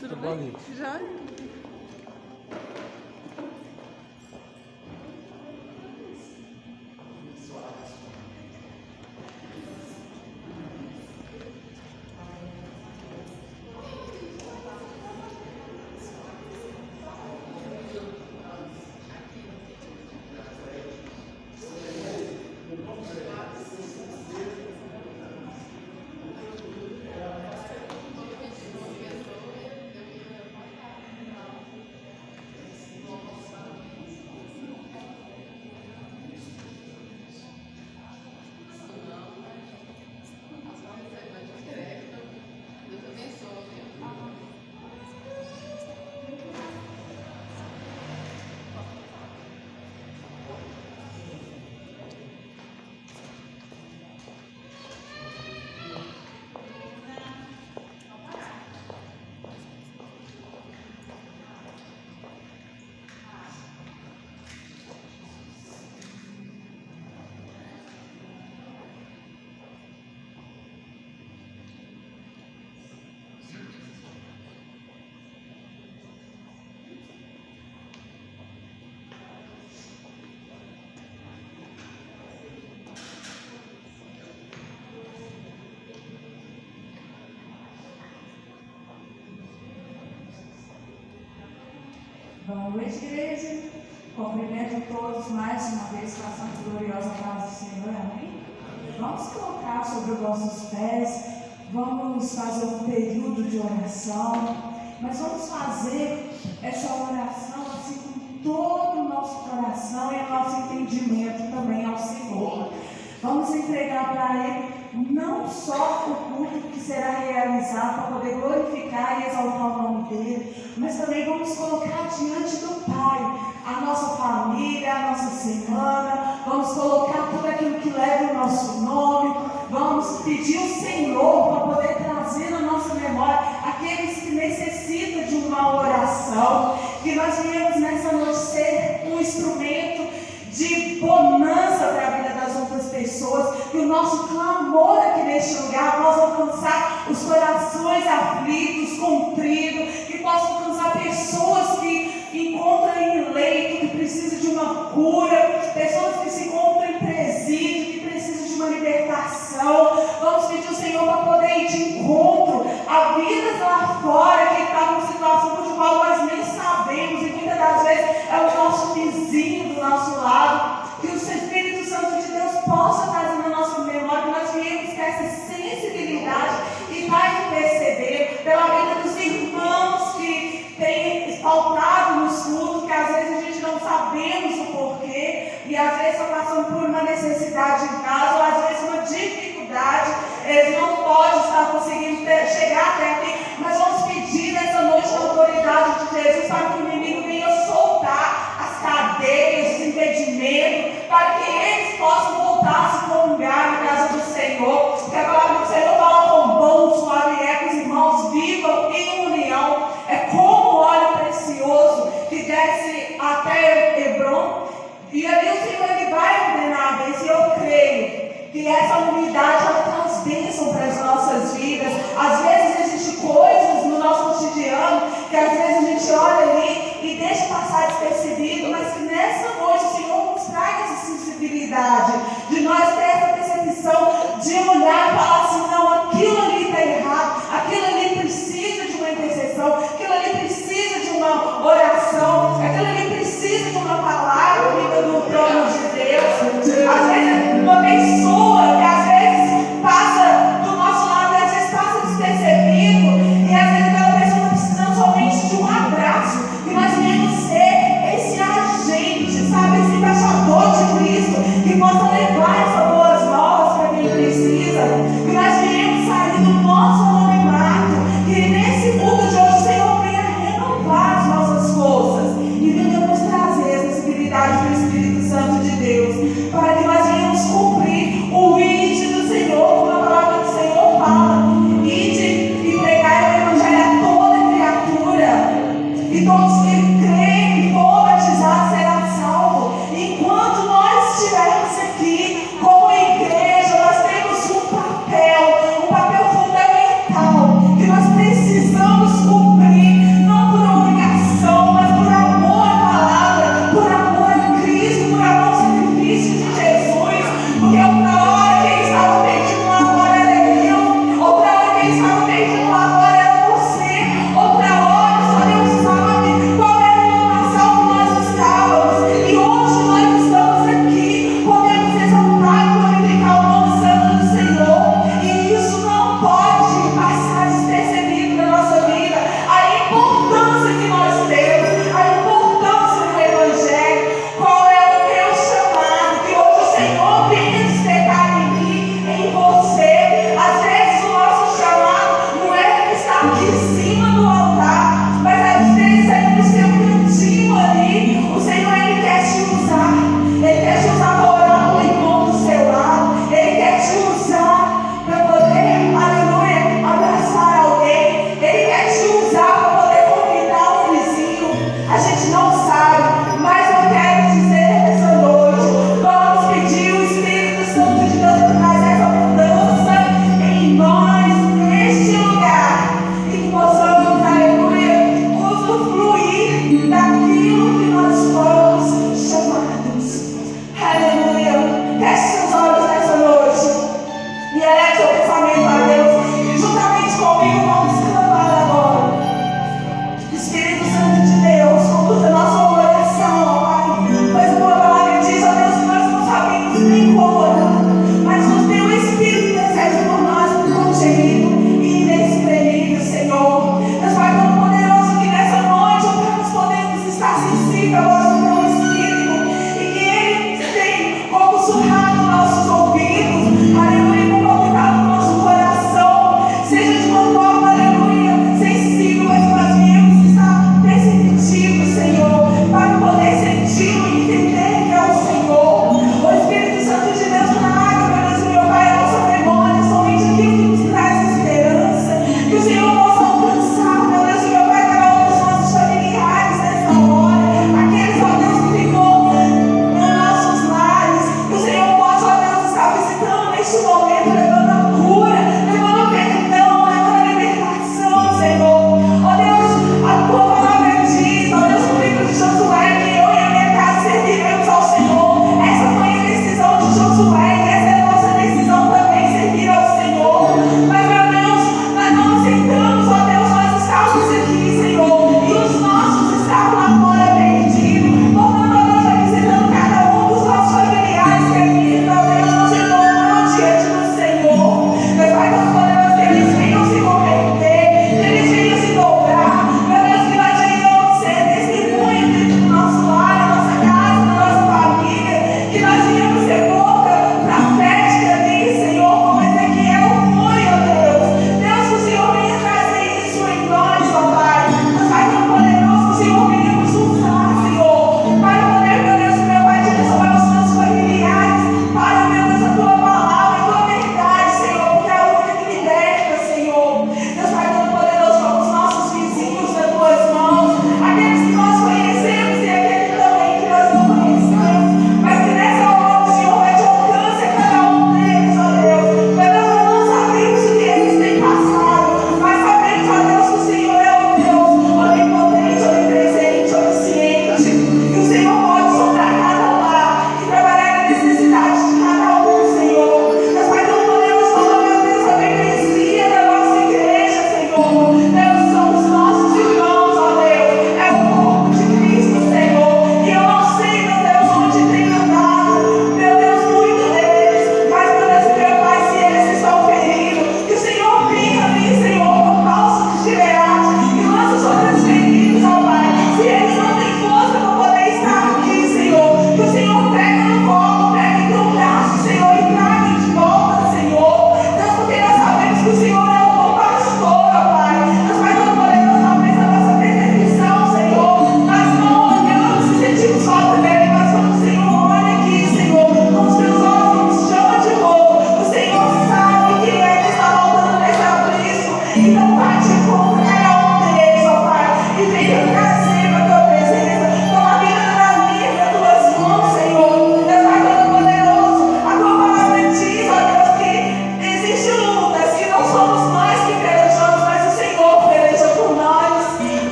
Tudo bem? Já? Boa noite, igreja. Cumprimento todos mais uma vez com a santa e gloriosa paz do Senhor. Amém? Vamos colocar sobre os nossos pés, vamos fazer um período de oração, mas vamos fazer essa oração assim com todo o nosso coração e o nosso entendimento também ao Senhor. Vamos entregar para Ele não só o culto que será realizado para poder glorificar e exaltar o nome dEle, mas também vamos colocar diante do Pai a nossa família, a nossa semana, vamos colocar tudo aquilo que leva o nosso nome, vamos pedir ao Senhor para poder trazer na nossa memória aqueles que necessitam de uma oração, que nós viemos nessa noite ser um instrumento de bonança para a vida das outras pessoas, que o nosso clamor aqui neste lugar possa alcançar os corações aflitos, contritos, que possa alcançar pessoas que encontram em leito, que precisam de uma cura, pessoas que se encontram em presídio, que precisam de uma libertação. Vamos pedir ao Senhor para poder ir de encontro a vidas lá fora que estão em situação de qual nós nem sabemos, e muitas das vezes é o nosso vizinho do nosso lado. Que o Espírito Santo de Deus possa trazer na nossa memória, que nós viemos com essa sensibilidade e vai perceber pela vida dos irmãos que têm faltado nos cultos, que às vezes a gente não sabemos o porquê, e às vezes estão passando por uma necessidade em casa, ou às vezes uma dificuldade, eles não podem estar conseguindo chegar até aqui, mas vamos pedir nessa noite a autoridade de Jesus para que o inimigo venha soltar as cadeias, os impedimentos, para que eles possam voltar a se comungar na casa do Senhor. Porque a palavra do Senhor fala com bom, suave é que os irmãos vivam em união. É como óleo precioso que desce até Hebron, e ali o Senhor ele vai ordenar a bênção. E eu creio que essa unidade ela traz bênção para as nossas vidas. Às vezes existem coisas no nosso cotidiano que às vezes a gente olha ali e deixa passar despercebido, mas que nessa noite o Senhor nos traz essa sensibilidade de nós ter essa percepção de olhar e falar assim: não, aquilo ali está errado, aquilo ali precisa de uma intercessão, aquilo ali precisa de uma oração, aquilo ali precisa de uma palavra vinda do trono de Deus. Às vezes uma pessoa que às vezes passa do nosso lado, às vezes passa despercebido, e às vezes aquela pessoa está precisando somente de um abraço, que nós viemos sensível à voz do teu Espírito, e que Ele tem como sussurrar nos nossos ouvidos, aleluia, como palpitar no nosso coração, seja de uma forma, aleluia, sensível, mas nós viemos estar perceptíveis, Senhor, para poder sentir e entender que é o Senhor. O Espírito Santo de Deus traga, meu Deus e meu Pai, a nossa memória, somente aquilo que nos traz esperança, que o Senhor possa alcançar, meu Deus e meu Pai, cada um dos nossos familiares nessa hora, aqueles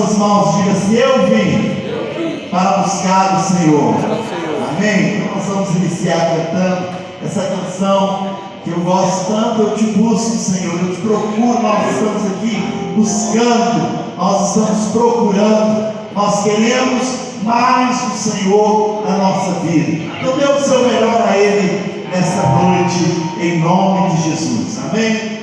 suas mãos, diga assim: eu vim para buscar o Senhor. Amém? Então nós vamos iniciar cantando essa canção que eu gosto tanto. Eu te busco, Senhor, eu te procuro. Nós estamos aqui buscando, nós estamos procurando, nós queremos mais do Senhor na nossa vida. Então dê o seu melhor a Ele nesta noite, em nome de Jesus. Amém?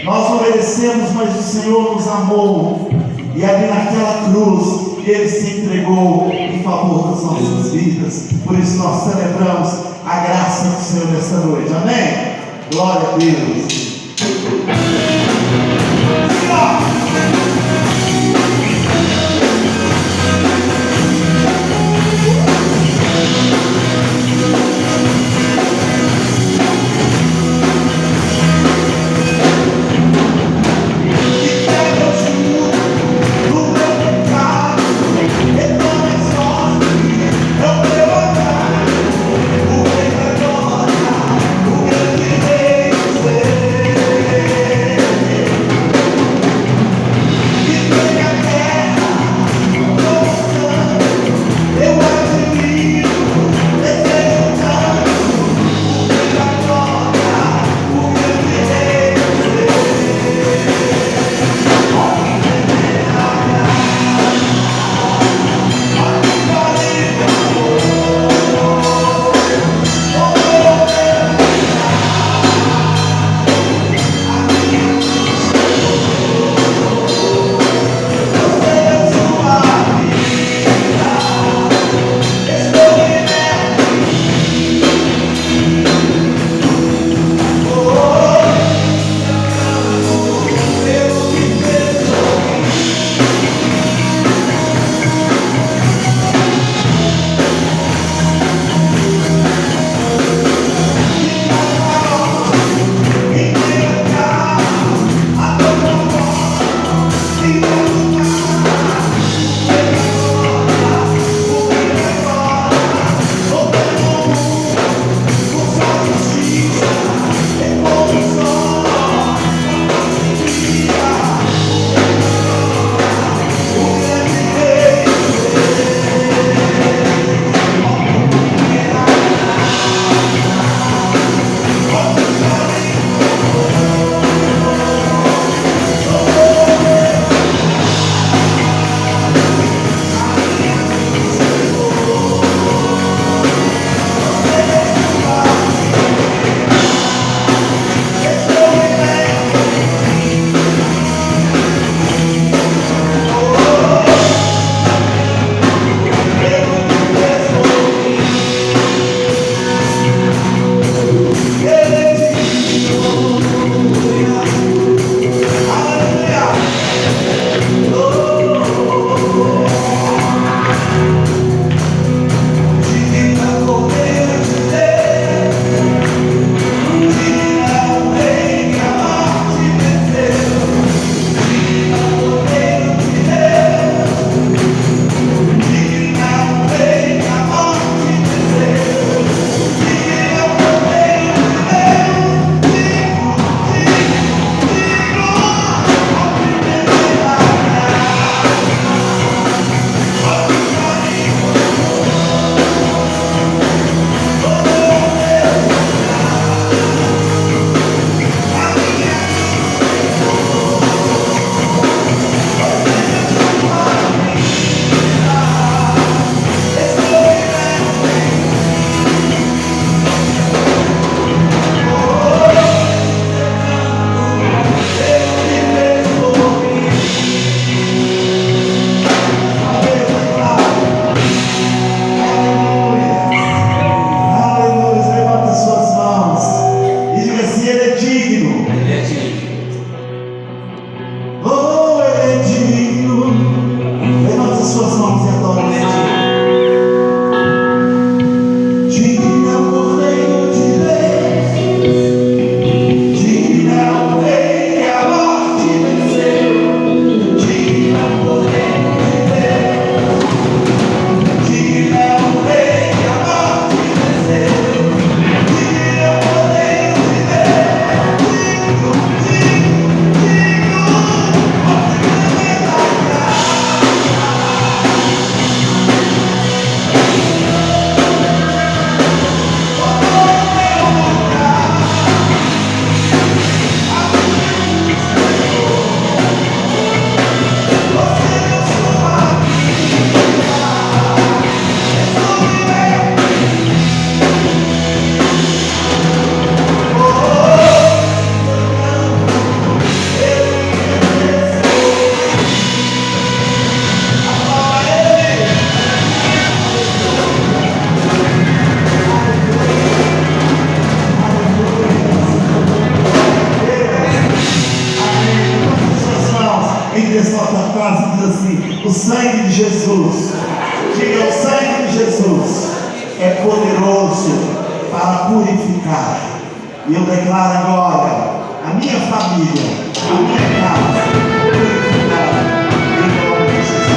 Nós não merecemos, mas o Senhor nos amou, e ali naquela cruz Ele se entregou em favor das nossas vidas. Por isso nós celebramos a graça do Senhor nesta noite. Amém? Glória a Deus. O rei da glória, o grande rei, Jesus. Diga: o sangue de Jesus é poderoso para purificar. E eu declaro agora: a minha família, a minha casa, purificada em nome de Jesus.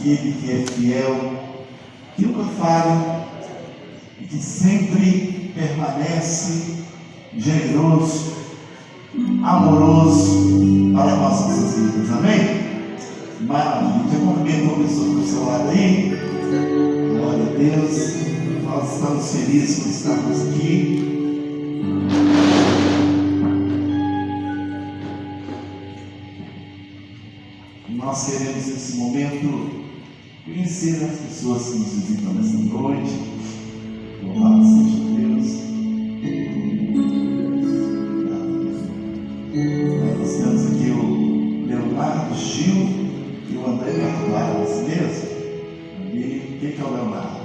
aquele que é fiel, que nunca falha e que sempre permanece generoso, amoroso para nossas vidas. Amém? Maravilha. Já cumprimentou a pessoa do seu lado aí? Glória a Deus. Nós estamos felizes por estarmos aqui. Nós queremos nesse momento conhecer as pessoas que nos visitam nessa noite. Louvado seja Deus. Nós temos aqui o Leonardo Gil e o André Carvalho, assim mesmo? E quem que é o Leonardo?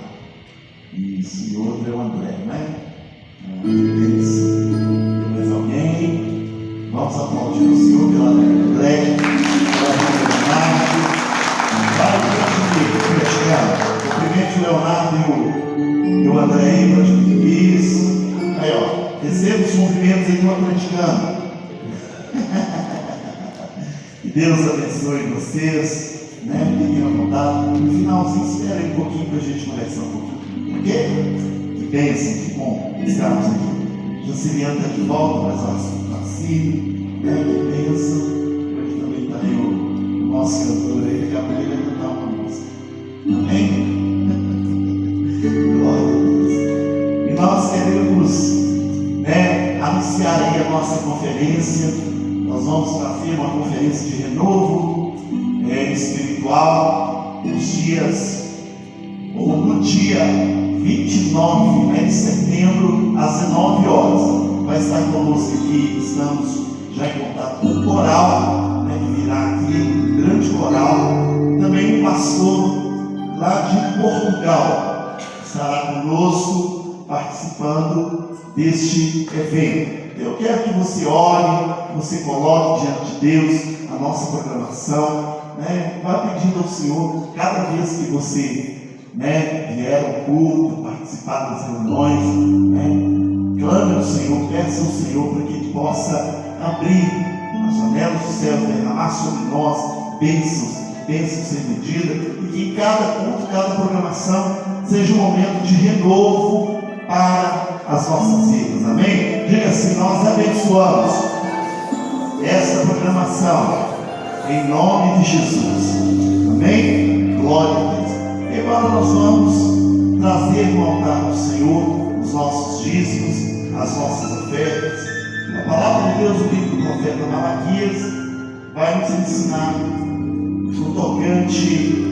Isso, e o outro é o André, né? Isso. Tem mais alguém? Vamos aplaudir o Senhor pela André. Cumprimente o Leonardo e o André. Isso. Aí, ó. Receba os cumprimentos aí do atleticano. Que Deus abençoe vocês. Né? Fiquem à vontade. No finalzinho, esperem um pouquinho para a gente conversar um pouquinho. Por quê? Que bênção, que bom estarmos aqui. Jociliano está de volta, mas ó, Marcinho, né? Que bênção. Hoje também está aí o nosso cantor aí, daqui a pouco ele vai cantar uma música. Amém? Glória a Deus. E nós queremos, né, anunciar aí a nossa conferência. Nós vamos fazer uma conferência de renovo espiritual nos dias, ou no dia 29, né, de setembro, às 19 horas. Vai estar conosco aqui, estamos já em contato com o coral, né, que virá aqui, grande coral. Também um pastor lá de Portugal estará conosco participando deste evento. Eu quero que você ore, que você coloque diante de Deus a nossa programação, né? Vá pedindo ao Senhor, cada vez que você, né, vier ao culto, participar das reuniões, né, clame ao Senhor, peça ao Senhor para que Ele possa abrir as janelas do céu, derramar sobre nós bênçãos sem medida, e que em cada culto, cada programação seja um momento de renovo para as nossas vidas. Amém? Diga assim: nós abençoamos esta programação em nome de Jesus. Amém? Glória a Deus. E agora nós vamos trazer no altar do Senhor os nossos dízimos, as nossas ofertas. A palavra de Deus, o livro do profeta Malaquias, vai nos ensinar no tocante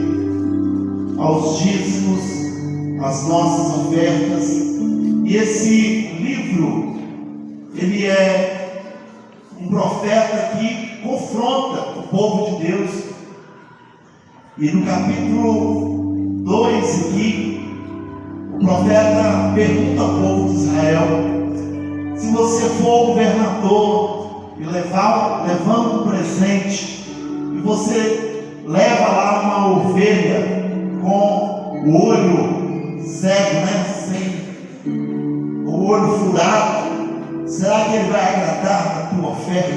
aos dízimos, às nossas ofertas. E esse livro, ele é um profeta que confronta o povo de Deus. E no capítulo 2 aqui, o profeta pergunta ao povo de Israel: se você for governador e levando um presente, e você leva lá uma ovelha com o olho cego, né? Sem o olho furado, será que ele vai agradar a tua oferta?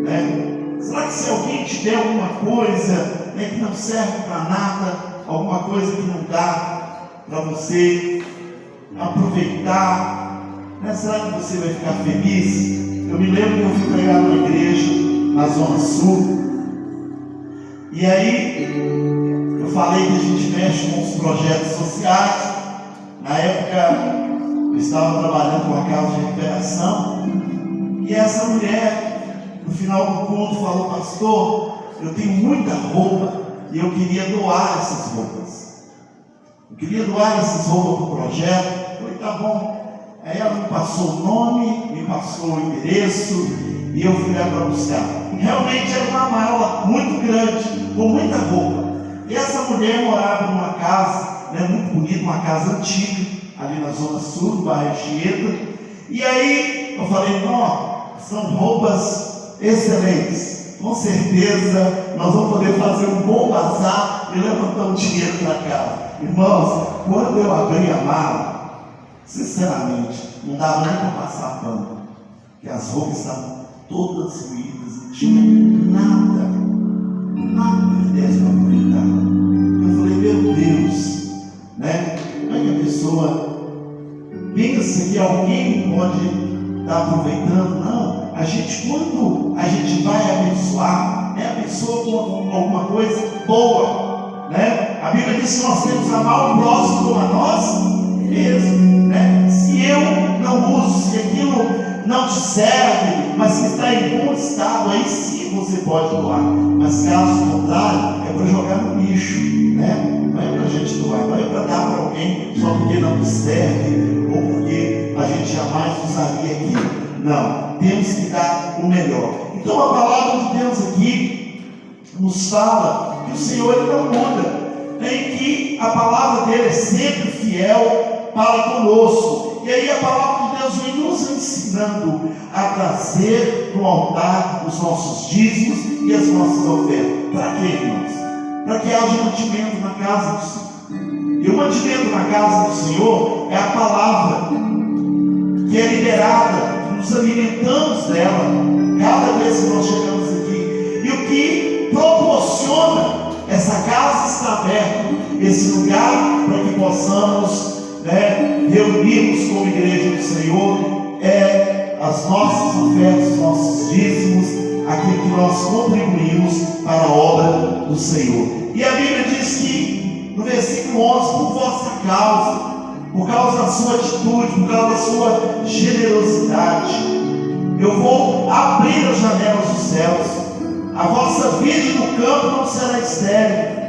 Né? Será que se alguém te der alguma coisa, né, que não serve para nada, alguma coisa que não dá para você aproveitar, né, será que você vai ficar feliz? Eu me lembro que eu fui pregar numa igreja na Zona Sul. E aí, eu falei que a gente mexe com os projetos sociais. Na época, eu estava trabalhando com uma casa de recuperação. E essa mulher, no final do culto, falou: pastor, eu tenho muita roupa e eu queria doar essas roupas. Eu queria doar essas roupas para o projeto. Eu falei: tá bom. Aí ela me passou o nome, me passou o endereço e eu fui lá para buscar. Realmente era uma mala muito grande, com muita roupa. E essa mulher morava numa casa, né, muito bonita, uma casa antiga, ali na Zona Sul, no bairro Chieta. E aí eu falei: não, são roupas excelentes. Com certeza nós vamos poder fazer um bom bazar e levantar um dinheiro para casa. Irmãos, quando eu abri a mala, sinceramente, não dava nem para passar pano, porque as roupas estavam todas ruídas, não tinha nada de 10 para aproveitar. Eu né? Não é que a pessoa pensa que alguém pode estar aproveitando. Não, a gente, quando a gente vai abençoar, abençoa com alguma coisa boa, né? A Bíblia diz que nós temos que amar o próximo como a nós mesmos, né? Se eu não uso, se aquilo não te serve, mas que está em bom estado, aí sim você pode doar. Mas caso contrário, é para jogar no lixo, né? Não é para a gente doar, não é para dar para alguém só porque não nos serve ou porque a gente jamais usaria aquilo. Não, temos que dar o melhor. Então a palavra de Deus aqui nos fala que o Senhor ele não muda, em que a palavra dele é sempre fiel para conosco. E aí a palavra de Deus vem nos ensinando a trazer no altar os nossos dízimos e as nossas ofertas. Para quê, irmãos? Para que haja mantimento na casa do Senhor. E o mantimento na casa do Senhor é a palavra que é liberada, que nos alimentamos dela cada vez que nós chegamos aqui. E o que proporciona essa casa estar aberta, esse lugar para que possamos reunirmos como igreja do Senhor, é as nossas ofertas, os nossos dízimos, aquilo que nós contribuímos para a obra do Senhor. E a Bíblia diz que no versículo 11, por vossa causa, por causa da sua atitude, por causa da sua generosidade, eu vou abrir as janelas dos céus, a vossa vide no campo não será estéril,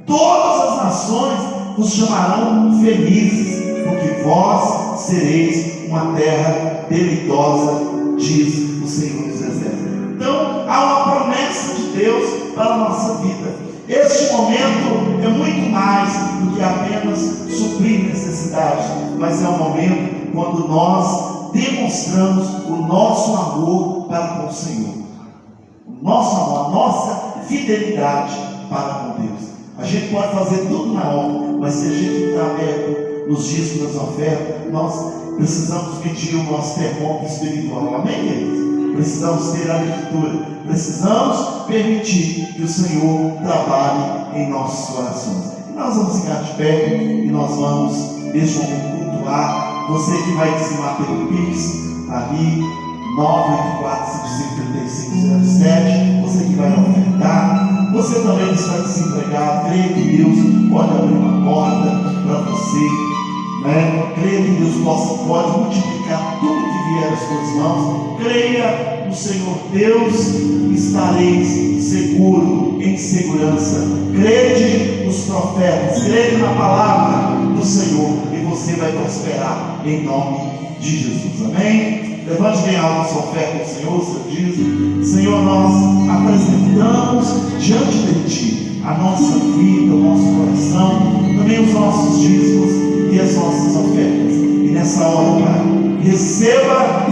todas as nações vos chamarão felizes, porque vós sereis uma terra deleitosa, diz o Senhor dos Exércitos. Então, há uma promessa de Deus para a nossa vida. Este momento é muito mais do que apenas suprir necessidades, mas é um momento quando nós demonstramos o nosso amor para com o Senhor, o nosso amor, a nossa fidelidade para com Deus. A gente pode fazer tudo na obra, mas se a gente está aberto nos dízimos das ofertas, nós precisamos medir o nosso termômetro espiritual. Amém, queridos? Precisamos ter a leitura, precisamos permitir que o Senhor trabalhe em nossos corações. E nós vamos ficar de pé e nós vamos, neste momento, cultuar. Você que vai dizimar pelo Pix, ali, 984-55-3507, você que vai ofertar, você também está desempregado, creia que Deus pode abrir uma porta para você, creia que Deus pode multiplicar tudo que vier às suas mãos. Creia no Senhor Deus, estareis seguro, em segurança. Crede nos profetas, crede na palavra do Senhor e você vai prosperar em nome de Jesus. Amém? Levante bem alto a sua oferta ao Senhor, seu dízimo. Senhor, nós apresentamos diante de Ti a nossa vida, o nosso coração, também os nossos dízimos e as nossas ofertas. E nessa hora, Pai, receba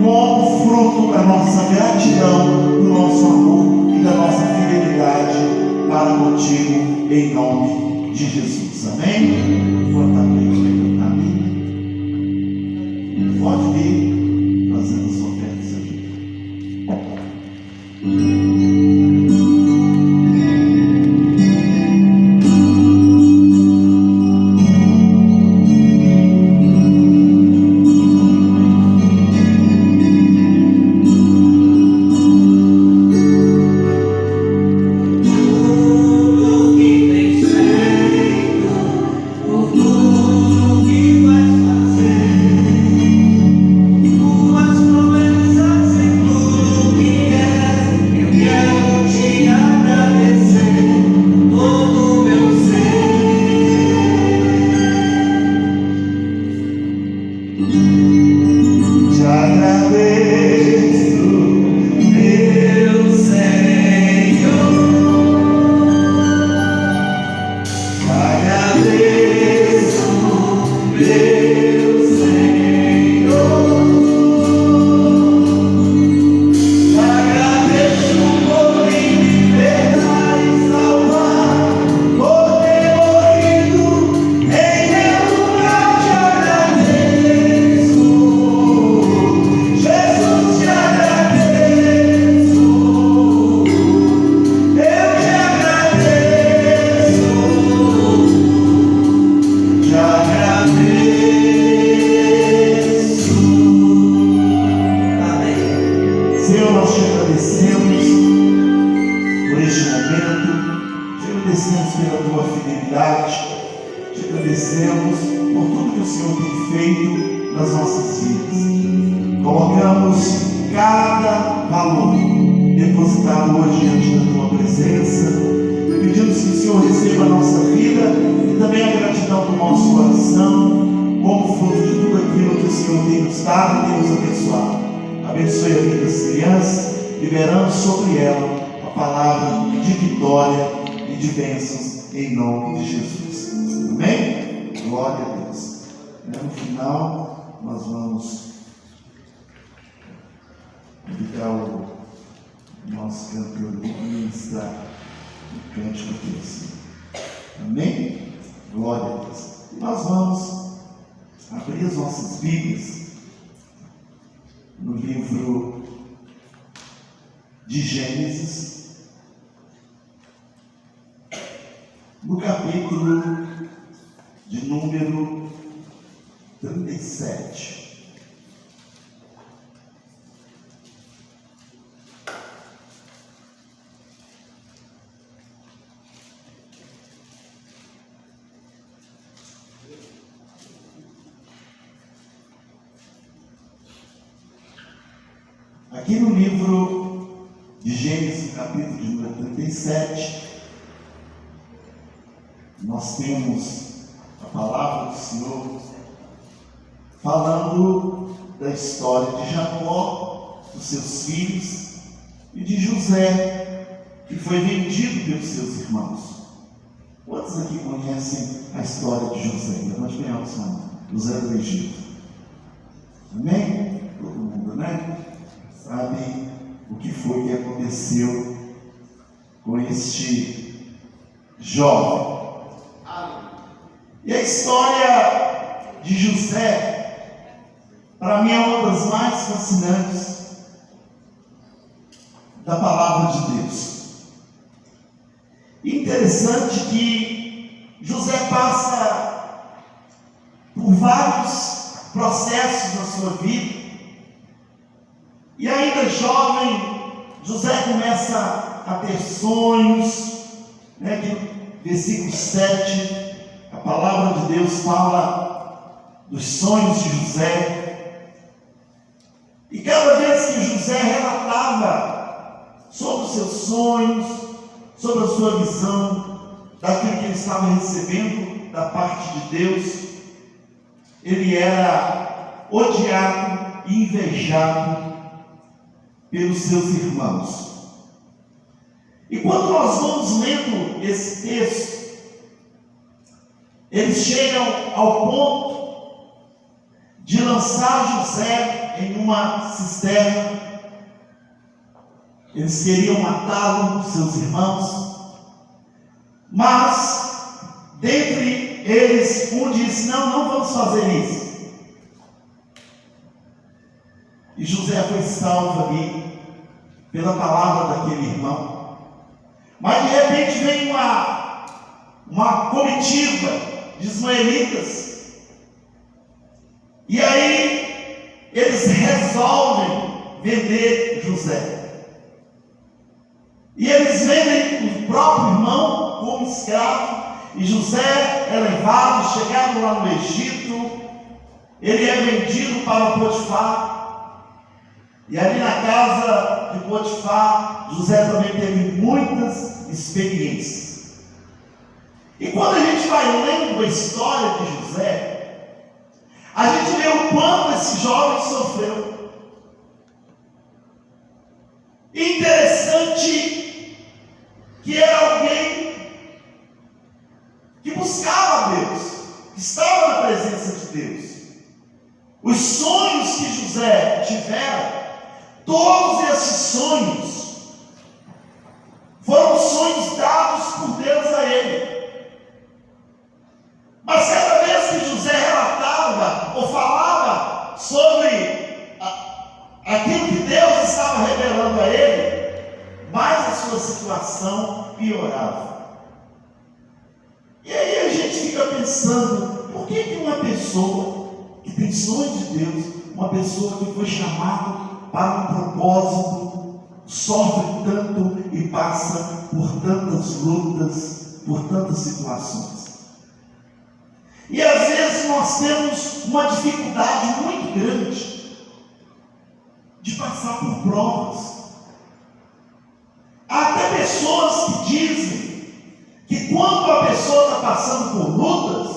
como fruto da nossa gratidão, do nosso amor e da nossa fidelidade para contigo, em nome de Jesus. Amém? Amém. Pode vir fazendo as ofertas aqui. Jesus. feito nas nossas vidas. Colocamos cada valor depositado hoje diante da tua presença. Pedimos que o Senhor receba a nossa vida e também a gratidão do nosso coração, como fruto de tudo aquilo que o Senhor tem nos dado e tem nos abençoado. Abençoe a vida das crianças, liberando sobre ela a palavra de vitória e de bênçãos em nome de Jesus. Amém? Glória a Deus. No final, nós vamos convidar o nosso cantor a ministrar o cântico a Deus. Amém? Glória a Deus. E nós vamos abrir as nossas Bíblias no livro de Gênesis, no capítulo de número 37. Aqui no livro de Gênesis, capítulo de número 37, nós temos a palavra do Senhor falando da história de Jacó, dos seus filhos, e de José, que foi vendido pelos seus irmãos. Quantos aqui conhecem a história de José? Levante bem alto, mano. José do Egito. Amém? Todo mundo, né? Sabe o que foi que aconteceu com este jovem. E a história de José, para mim, é uma das mais fascinantes da palavra de Deus. Interessante que José passa por vários processos na sua vida. E ainda jovem, José começa a ter sonhos, né, que versículo 7, a palavra de Deus fala dos sonhos de José. E cada vez que José relatava sobre os seus sonhos, sobre a sua visão, daquilo que ele estava recebendo da parte de Deus, ele era odiado e invejado pelos seus irmãos. E quando nós vamos lendo esse texto, eles chegam ao ponto de lançar José em uma cisterna. Eles queriam matá-lo, seus irmãos, mas dentre eles um disse: não vamos fazer isso. E José foi salvo ali pela palavra daquele irmão. Mas de repente vem uma comitiva de ismaelitas. E aí eles resolvem vender José. E eles vendem o próprio irmão como escravo. E José é levado, chegado lá no Egito. Ele é vendido para Potifar. E ali na casa de Potifar, José também teve muitas experiências. E quando a gente vai lendo a história de José, a gente vê o quanto esse jovem sofreu. Interessante que era alguém que buscava Deus, que estava na presença de Deus. Os sonhos que José tivera, todos esses sonhos foram sonhos dados por Deus a ele. Mas cada vez que José relatava ou falava sobre aquilo que Deus estava revelando a ele, mais a sua situação piorava. E aí a gente fica pensando, por que uma pessoa que tem sonhos de Deus, uma pessoa que foi chamada para um propósito, sofre tanto e passa por tantas lutas, por tantas situações? E às vezes nós temos uma dificuldade muito grande de passar por provas. Há até pessoas que dizem que quando a pessoa está passando por lutas,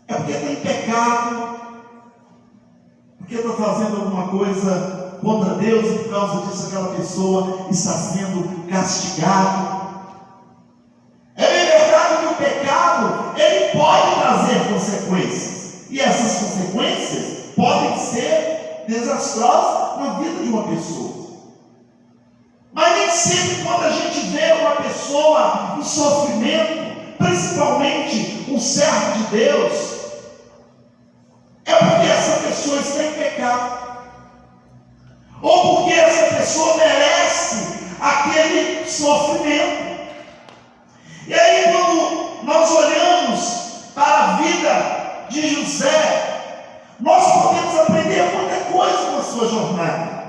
é porque está em pecado, porque está fazendo alguma coisa contra Deus e por causa disso aquela pessoa está sendo castigada. É bem verdade que o pecado, ele pode trazer consequências, e essas consequências podem ser desastrosas na vida de uma pessoa. Mas nem sempre quando a gente vê uma pessoa em sofrimento, principalmente um servo de Deus, é porque essa pessoa está em pecado, ou porque essa pessoa merece aquele sofrimento. E aí, quando nós olhamos para a vida de José, nós podemos aprender muita coisa na sua jornada.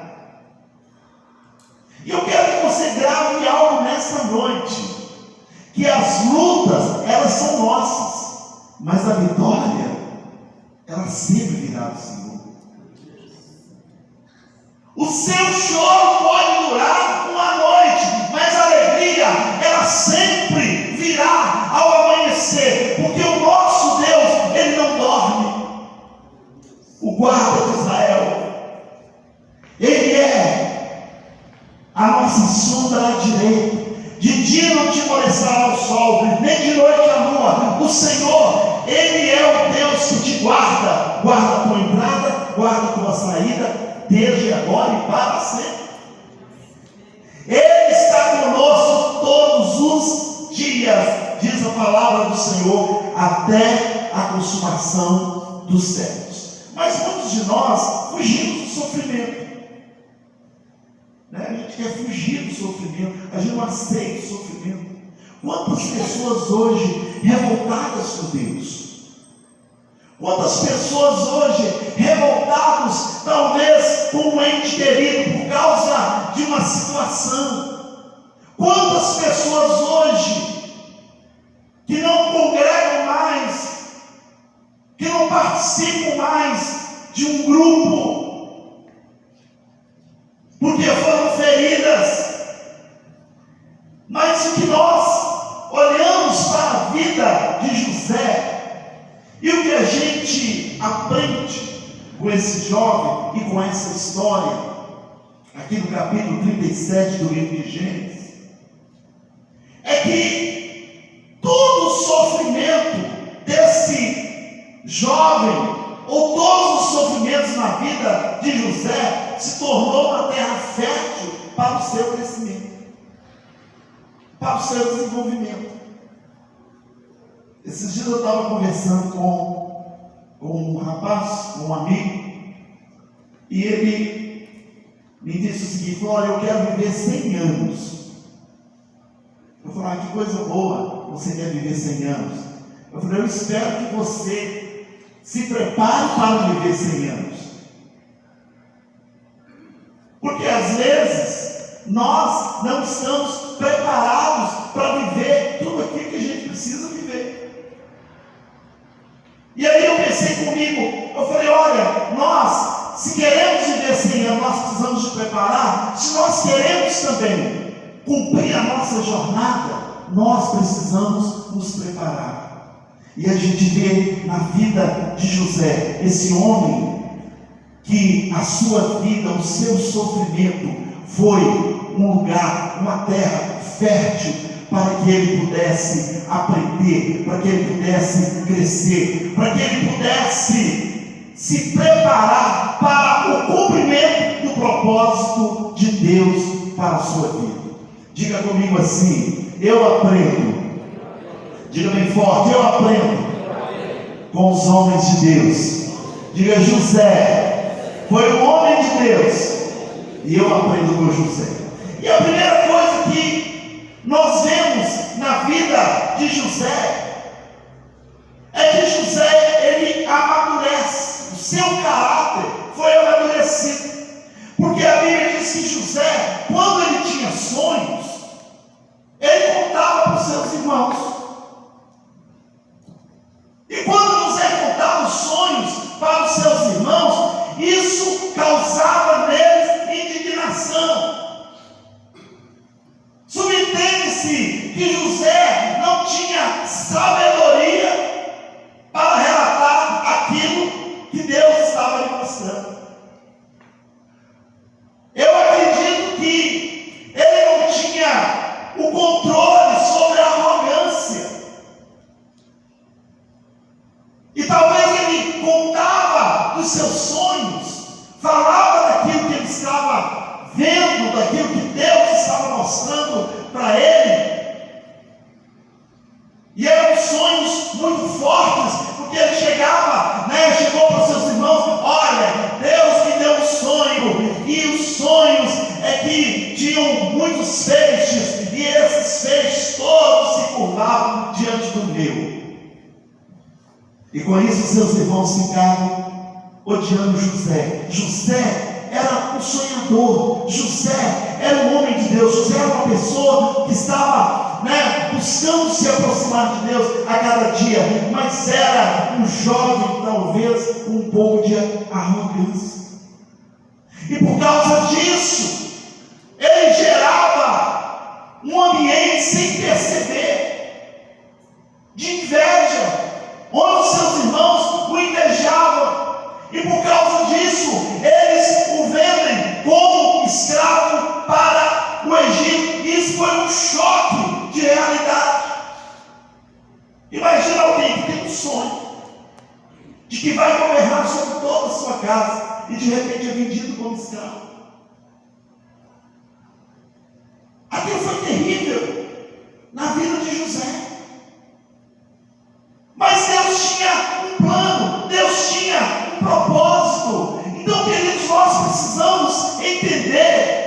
E eu quero que você grave algo nessa noite, que as lutas, elas são nossas, mas a vitória, ela sempre virá do Senhor. O seu choro pode durar uma noite, mas a alegria, ela sempre virá ao amanhecer, porque o nosso Deus, ele não dorme. O guarda de Israel, ele é a nossa sombra à direita. De dia não te molestará o sol, nem de noite a lua. O Senhor, ele é o Deus que te guarda, guarda a tua entrada, guarda a tua saída, desde agora e para sempre. Ele está conosco todos os dias, diz a palavra do Senhor, até a consumação dos séculos. Mas muitos de nós fugimos do sofrimento. A gente quer fugir do sofrimento, a gente não aceita o sofrimento. Quantas pessoas hoje revoltadas com Deus? Quantas pessoas hoje revoltadas, talvez com um ente querido, por causa de uma situação? Quantas pessoas hoje que não congregam mais, que não participam mais de um grupo, porque foram feridas? Mas o que nós olhamos para a vida de José, e o que a gente aprende com esse jovem e com essa história, aqui no capítulo 37 do livro de Gênesis, é que todo o sofrimento desse jovem, ou todos os sofrimentos na vida de José, se tornou uma terra fértil para o seu crescimento, para o seu desenvolvimento. Esses dias eu estava conversando com um rapaz, um amigo, e ele me disse o seguinte: falou, olha, eu quero viver 100 anos. Eu falei, que coisa boa, você quer viver 100 anos. Eu falei, eu espero que você se prepare para viver 100 anos. Porque às vezes nós não estamos preparados para viver tudo aquilo que a gente precisa viver. E aí eu pensei comigo, eu falei, olha, nós, se queremos viver 100 anos, nós precisamos nos preparar. Se nós queremos também cumprir a nossa jornada, nós precisamos nos preparar. E a gente vê na vida de José, esse homem, que a sua vida, o seu sofrimento foi um lugar, uma terra fértil para que ele pudesse aprender, para que ele pudesse crescer, para que ele pudesse se preparar para o cumprimento do propósito de Deus para a sua vida. Diga comigo assim: eu aprendo. Diga bem forte: eu aprendo com os homens de Deus. Diga: José foi um homem de Deus, e eu aprendo com José. E a primeira coisa que nós vemos na vida de José é que José, ele amadurece, o seu caráter foi amadurecido, porque a Bíblia diz que José, quando ele tinha sonhos, ele contava para os seus irmãos, e quando mostrando. Eu acredito que ele não tinha o controle sobre a arrogância. E talvez ele contava dos seus sonhos, falava daquilo que ele estava vendo, daquilo que Deus estava mostrando para ele. E eram sonhos muito fortes, porque ele chegou para os seus irmãos: olha, Deus me deu um sonho, e os sonhos é que tinham muitos feixes, e esses feixes todos se curvavam diante do meu. E com isso seus irmãos ficaram odiando José. José era um sonhador, José era um homem de Deus, José era uma pessoa que estava buscando se aproximar de Deus a cada dia, mas era um jovem talvez com um pouco de arrogância. E por causa disso, ele gerava um ambiente sem perceber de inveja, onde os seus irmãos o invejavam, e por causa disso, eles o vendem como escravo para o Egito. Isso foi um choque de realidade. Imagina alguém que tem um sonho de que vai governar sobre toda a sua casa, e de repente é vendido como escravo. Aquilo foi terrível na vida de José. Mas Deus tinha um plano, Deus tinha um propósito. Então, queridos, nós precisamos entender.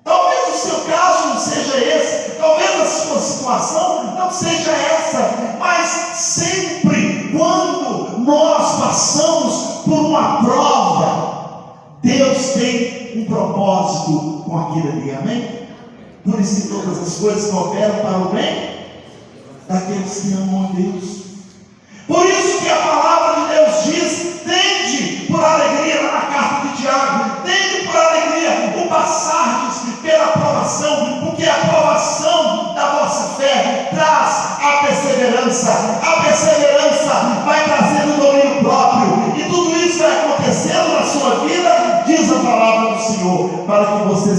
Talvez o seu caso não seja esse, talvez a sua situação não seja essa, mas sempre quando nós passamos por uma prova, Deus tem um propósito com aquilo ali, amém? Por isso que todas as coisas cooperam para o bem daqueles que amam a Deus. Por isso que a palavra de Deus diz: tende por alegria, lá na carta de Tiago, tende por alegria o passardes pela provação, porque a provação da vossa fé traz a perseverança. A perseverança vai trazendo o domínio próprio, e tudo isso vai acontecendo na sua vida, diz a palavra do Senhor, para que você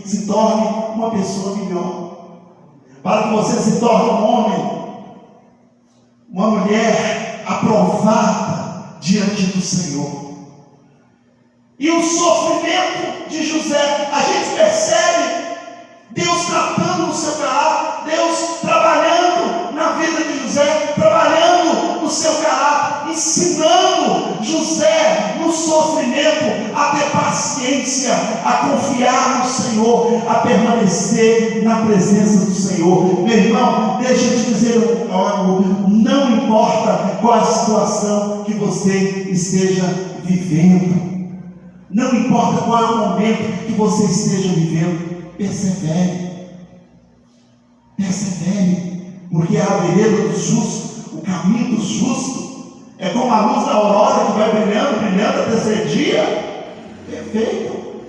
se torne uma pessoa melhor, para que você se torne um homem, uma mulher aprovada diante do Senhor. E o sofrimento de José, a gente percebe Deus tratando no seu caráter, Deus trabalhando na vida de José, trabalhando no seu caráter, ensinando José no sofrimento a ter paciência, a confiar no Senhor, a permanecer na presença do Senhor. Meu irmão, deixa eu te dizer algo: não importa qual a situação que você esteja vivendo, não importa qual é o momento que você esteja vivendo, persevere, porque a vereda do justo, o caminho do justo, é como a luz da aurora que vai brilhando até ser dia perfeito.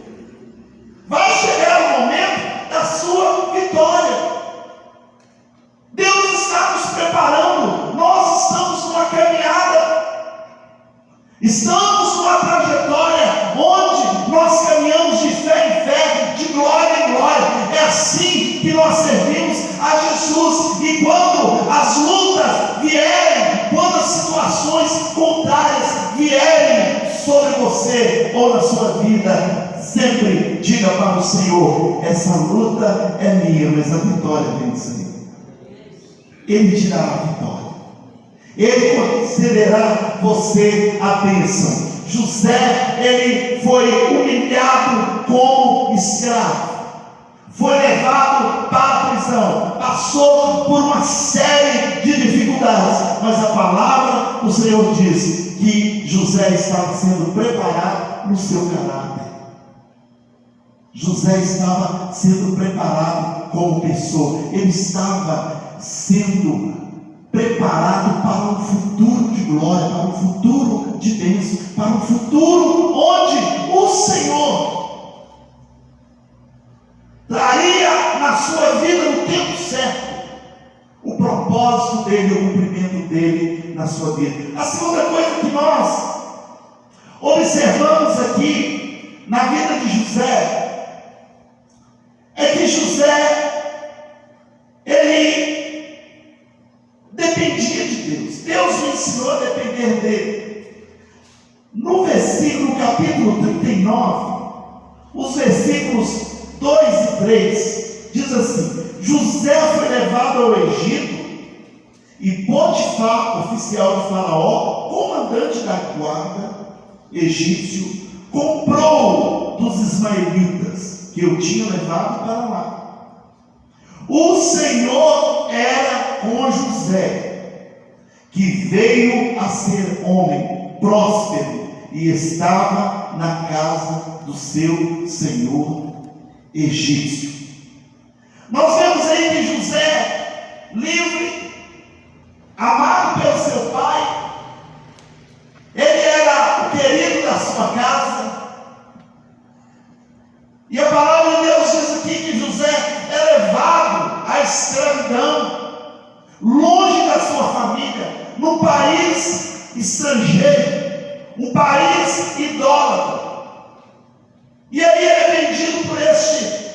Vai chegar o momento da sua vitória. Deus está nos preparando, nós estamos numa caminhada, estamos numa trajetória onde nós caminhamos de fé em fé, de glória em glória. É assim que nós servimos a Jesus. E quando as lutas vierem, quando as situações contrárias vierem sobre você ou na sua vida, sempre diga para o Senhor: essa luta é minha, mas a vitória vem do Senhor. Ele te dará a vitória, Ele concederá você a bênção. José, ele foi humilhado como escravo, foi levado para a prisão, passou por uma série de dificuldades, mas a palavra do Senhor diz que José estava sendo preparado no seu caráter. José estava sendo preparado como pessoa, ele estava sendo preparado para um futuro de glória, para um futuro de bênção, para um futuro onde o Senhor traria na sua vida, no tempo certo, o propósito dele, o cumprimento dele na sua vida. A segunda coisa que nós observamos aqui na vida de José, é que José, ele dependia de Deus. Deus o ensinou a depender dele. No versículo, capítulo 39, os versículos 2 e 3, diz assim: José foi levado ao Egito, e Potifar, oficial de Faraó, comandante da guarda egípcio, comprou dos ismaelitas que eu tinha levado para lá. O Senhor era com José, que veio a ser homem próspero e estava na casa do seu senhor egípcio. Nós vemos aí que José, livre, amado pelo seu pai, ele era o querido da sua casa, e a palavra de Deus diz aqui que José é levado à escravidão, longe da sua família, num país estrangeiro, um país idólatra. E aí ele é vendido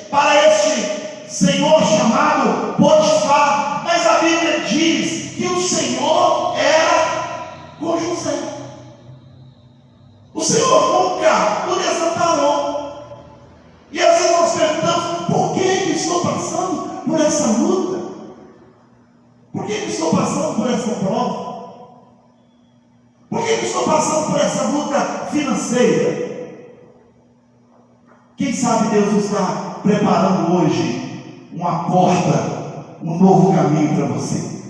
para este senhor chamado Potifar. Mas a Bíblia diz que o Senhor era com José. O Senhor nunca o desamparou. E às vezes nós perguntamos: por que eu estou passando por essa luta? Por que eu estou passando por essa prova? Por que eu estou passando por essa luta financeira? Quem sabe Deus está preparando hoje uma porta, um novo caminho para você,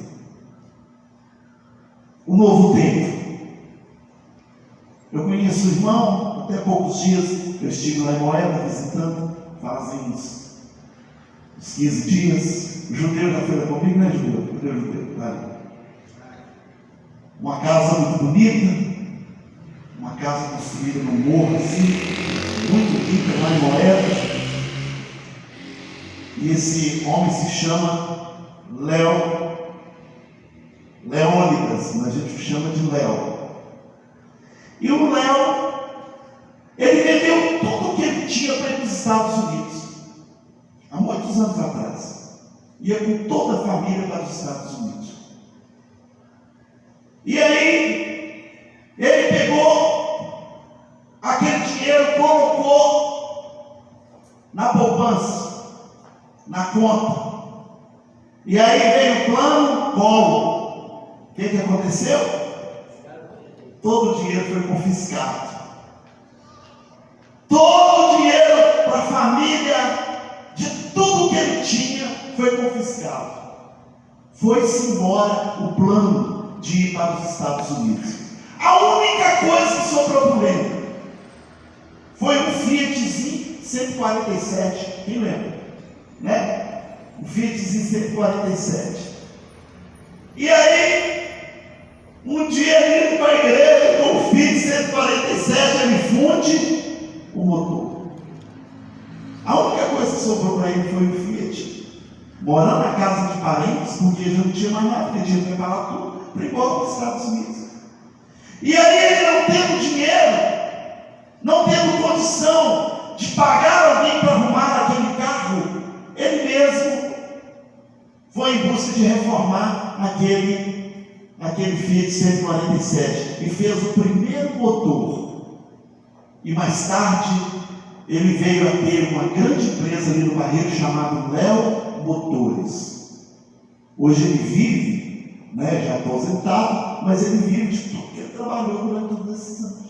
um novo tempo. Eu conheço o irmão, até poucos dias eu estive lá em Moeda visitando, fazem uns 15 dias. O judeu já foi lá comigo, né, judeu? Vale. Uma casa muito bonita, uma casa construída no morro assim, muito rica lá em Moeda. E esse homem se chama Leônidas, a gente chama de Léo. E o Léo, ele vendeu tudo o que ele tinha para ir para os Estados Unidos, há muitos anos atrás. Ia com toda a família para os Estados Unidos. E aí, ele pegou aquele dinheiro, colocou na poupança, na conta. E aí veio o plano Collor. O que aconteceu? Todo o dinheiro foi confiscado. Todo o dinheiro para a família, de tudo que ele tinha, foi confiscado. Foi-se embora o plano de ir para os Estados Unidos. A única coisa que sobrou para ele foi um Fiatzinho 147. Quem lembra? Né? Um Fiatzinho 147. E aí, um dia ele indo para a igreja com o Fiat 147, ele funde o motor. A única coisa que sobrou para ele foi o Fiat. Morando na casa de parentes, porque já não tinha mais nada, porque tinha que preparar tudo para ir embora para os Estados Unidos. E aí ele, não tendo dinheiro, não tendo condição de pagar alguém para arrumar aquele carro, ele mesmo foi em busca de reformar aquele Fiat 147 e fez o primeiro motor. E mais tarde ele veio a ter uma grande empresa ali no Barreiro chamada Léo Motores. Hoje ele vive, né, já aposentado, mas ele vive de tudo que ele trabalhou durante todos esses anos.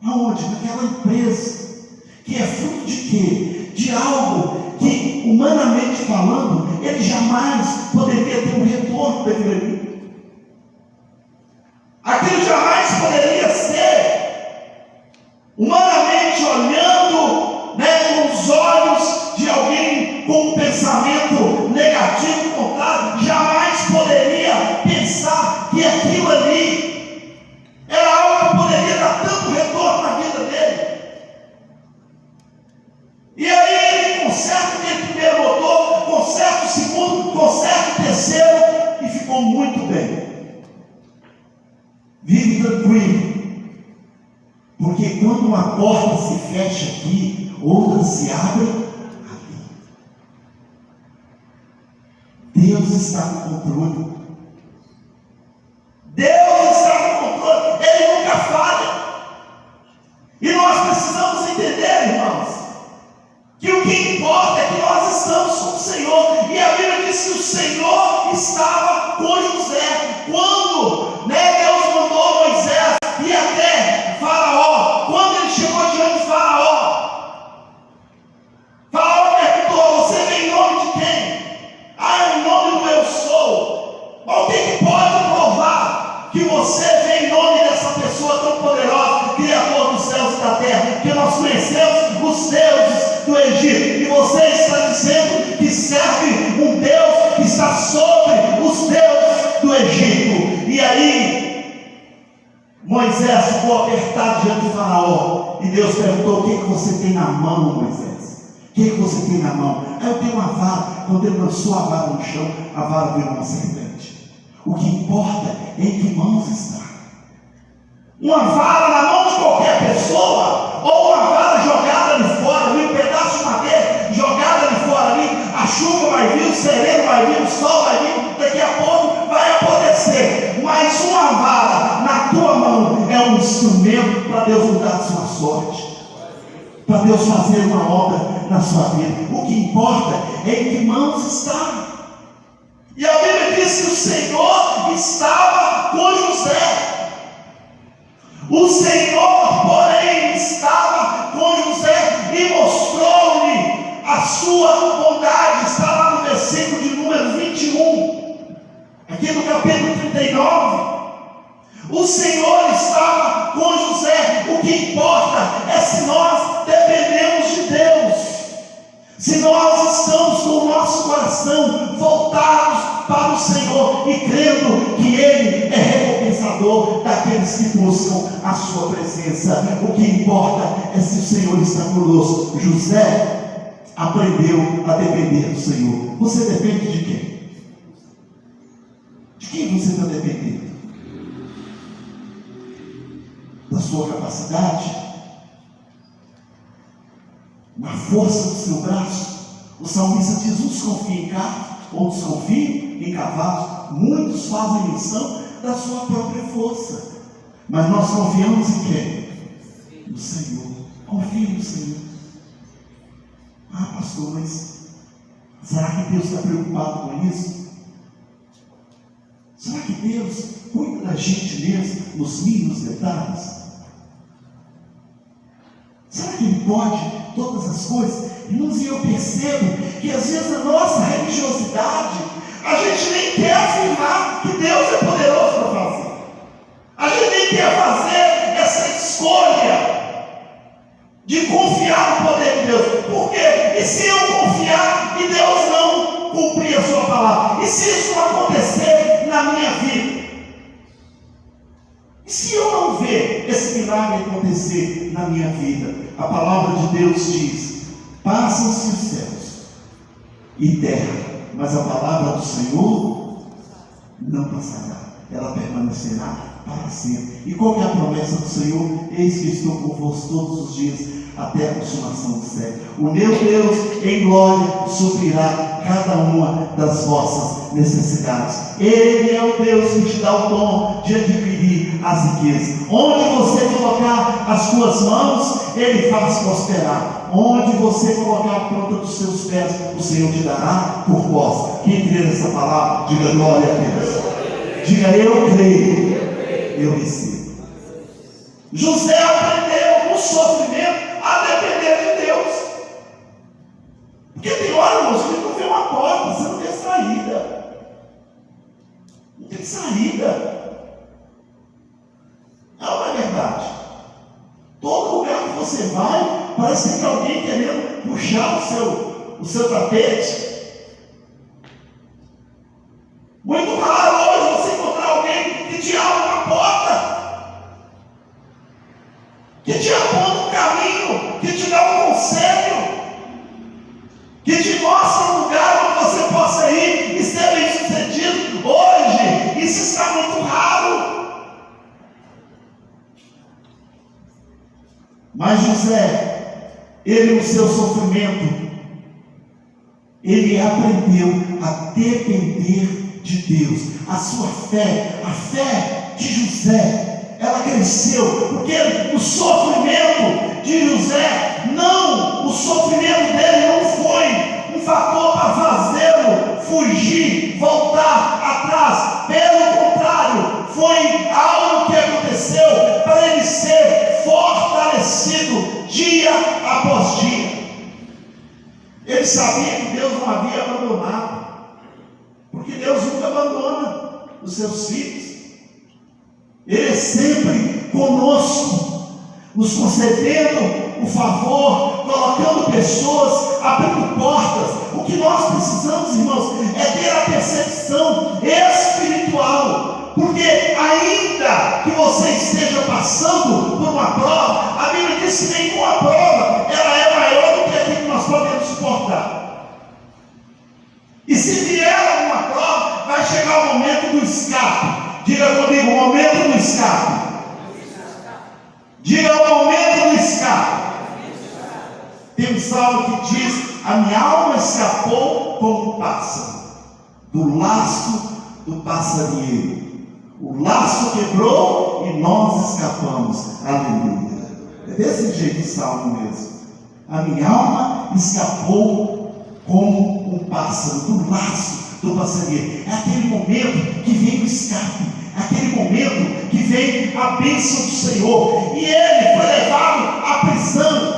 Aonde? Naquela empresa que é fruto de quê? De algo que, humanamente falando, ele jamais poderia ter um retorno daquilo ali. Aquilo jamais poderia ser, humanamente olhando, né, com os olhos de alguém com um pensamento negativo, contrário, jamais poderia pensar que aquilo ali era algo que poderia dar tanto retorno na vida dele. E aí ele conserta aquele primeiro motor, conserta o segundo, conserta o terceiro e ficou muito bem. Vive tranquilo. Porque quando uma porta se fecha aqui, outra se abre ali. Deus está no controle. Deus está no controle. Ele nunca falha. E nós precisamos entender, irmãos, que o que importa é que nós estamos com o Senhor. E a Bíblia diz que o Senhor estava com José. Quando Deus mandou Moisés ir até Faraó, quando ele chegou diante de Faraó, Faraó perguntou: você vem em nome de quem? Em nome do eu sou. O que pode provar que você vem em nome dessa pessoa tão poderosa, Criador dos céus e da terra? Porque nós conhecemos os deuses do Egito, e você está dizendo que serve um Deus que está sobre os deuses do Egito. E aí Moisés ficou apertado diante de Faraó, e Deus perguntou: o que você tem na mão, Moisés? O que você tem na mão? Eu tenho uma vara. Quando ele lançou a vara no chão, a vara virou uma serpente. O que importa é em que mãos está. Uma vara na mão de qualquer pessoa, ou uma vara jogada ali fora, um pedaço de madeira jogada ali fora ali, a chuva vai vir, o sereno vai vir, o sol vai vir, daqui a pouco vai apodrecer. Mas uma vara na tua mão é um instrumento para Deus mudar a sua sorte, para Deus fazer uma obra na sua vida. O que importa é em que mãos está. E a Bíblia diz que o Senhor estava com José. O Senhor, porém, estava com José e mostrou-lhe a sua bondade. Está lá no versículo de número 21, aqui no capítulo 39. O Senhor estava com José. O que importa é se nós dependemos de Deus, se nós estamos com o nosso coração voltados para o Senhor e crendo que Ele é recompensador daqueles que buscam a sua presença. O que importa é se o Senhor está conosco. José aprendeu a depender do Senhor. Você depende de quem? De quem você está dependendo? Da sua capacidade? Na força do seu braço? O salmista diz: uns confiam em carros, outros confiam em cavalos, muitos fazem menção da sua própria força. Mas nós confiamos em quem? No Senhor. Confie no Senhor. Pastor, mas será que Deus está preocupado com isso? Será que Deus cuida da gente mesmo nos mínimos detalhes? Será que Ele pode todas as coisas? Irmãos, e eu percebo que às vezes a nossa religiosidade, a gente nem quer afirmar que Deus é poderoso para fazer. A gente nem quer fazer essa escolha de confiar no poder de Deus. Por quê? E se eu confiar e Deus não cumprir a sua palavra? E se isso não acontecer na minha vida? E se eu não ver esse milagre acontecer na minha vida? A palavra de Deus diz: passam-se os céus e terra, mas a palavra do Senhor não passará, ela permanecerá para sempre. E qual é a promessa do Senhor? Eis que estou convosco todos os dias, até a consumação do século. O meu Deus em glória suprirá cada uma das vossas necessidades. Ele é o Deus que te dá o dom de adquirir as riquezas. Onde você colocar as suas mãos, Ele faz prosperar. Onde você colocar a planta dos seus pés, o Senhor te dará por posse. Quem crê nessa palavra, diga glória a Deus. Diga: eu creio, eu recebo. José aprendeu no sofrimento a depender de Deus. Porque tem hora, irmãos, que não vê uma porta, você não tem saída. Não tem saída. Não é verdade? Todo lugar que você vai, parece que tem alguém querendo puxar o seu tapete. Muito raro hoje você encontrar alguém que te abre uma porta, que te aponta um caminho, que te dá um conselho, que te mostra um lugar onde você possa ir e ser bem sucedido. Hoje, isso está muito raro. Mas José, ele no seu sofrimento, ele aprendeu a depender de Deus. A sua fé, a fé de José, ela cresceu, porque o sofrimento de José, o sofrimento dele não foi um fator para fazê-lo fugir, voltar atrás. Pelo contrário, foi algo que aconteceu para ele ser fortalecido dia após dia. Ele sabia que Deus não havia abandonado, porque Deus nunca abandona os seus filhos. Ele é sempre conosco, nos concedendo o favor, colocando pessoas, abrindo portas. O que nós precisamos, irmãos, é ter a percepção espiritual, porque ainda que você esteja passando por uma prova, a Bíblia diz que nenhuma prova ela é maior do que aquilo que nós podemos suportar. E se vier alguma prova, vai chegar o momento do escape. Diga comigo, o momento do escape. Diga o momento do escape. Tem um salmo que diz: a minha alma escapou como um pássaro do laço do passarinheiro. O laço quebrou e nós escapamos. Aleluia. É desse jeito o salmo mesmo. A minha alma escapou como um pássaro do laço do passarinheiro. É aquele momento que vem o escape, é aquele momento que vem a bênção do Senhor. E ele foi levado à prisão,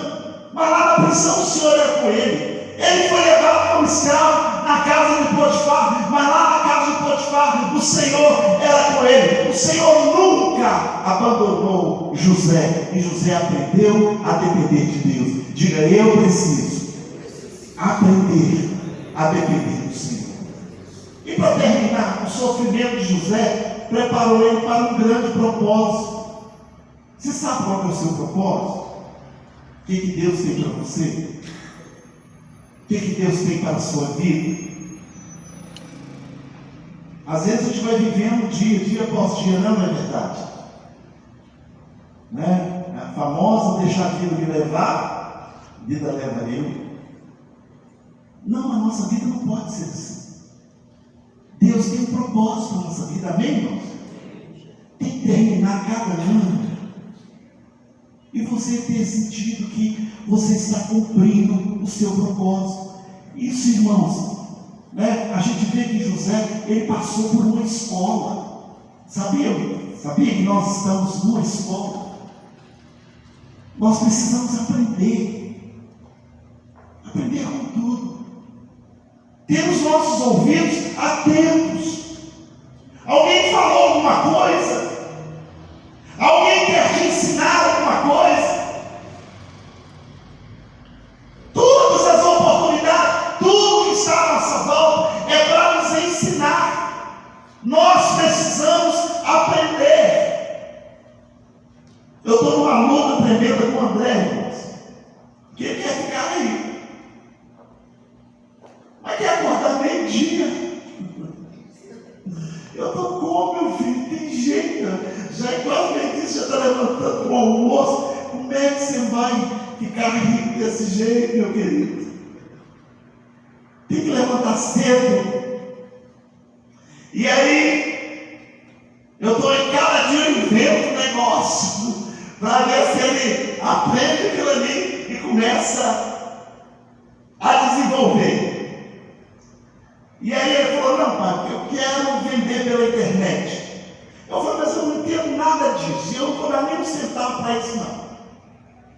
mas lá na prisão o Senhor era com ele. Ele foi levado como escravo na casa de Potifar, mas lá na casa de Potifar o Senhor era com ele. O Senhor nunca abandonou José, e José aprendeu a depender de Deus. Diga: eu preciso aprender a depender do Senhor. E para terminar, o sofrimento de José preparou ele para um grande propósito. Você sabe qual é o seu propósito? O que Deus tem para você? O que Deus tem para a sua vida? Às vezes a gente vai vivendo dia após dia, não é verdade? Né? A famosa deixar a vida me levar, a vida leva eu. Não, a nossa vida não pode ser assim. Deus tem um propósito para a nossa vida, amém, irmãos? Tem que terminar cada ano e você ter sentido que você está cumprindo o seu propósito. Isso, irmãos, né? A gente vê que José, ele passou por uma escola. Sabia que nós estamos numa escola? Nós precisamos aprender com tudo. Ter os nossos ouvidos atentos. Alguém falou alguma coisa? Alguém quer te ensinar alguma coisa? Todas as oportunidades, tudo que está à nossa volta é para nos ensinar. Nós precisamos aprender. Eu estou numa luta tremenda com o André, irmãos, que ele quer ficar aí. Mas quer acordar meio-dia. Eu estou com, meu filho, tem jeito. Já é quase meio-dia, já está levantando o almoço. Como é que você vai ficar rico desse jeito, meu querido? Tem que levantar cedo. E aí, eu estou em cada dia eu invento um negócio para ver se ele aprende aquilo ali e começa a desenvolver. E aí ele falou: não, pai, eu quero vender pela internet. Eu falei: mas eu não entendo nada disso. Eu não vou dar nem um centavo para isso, não.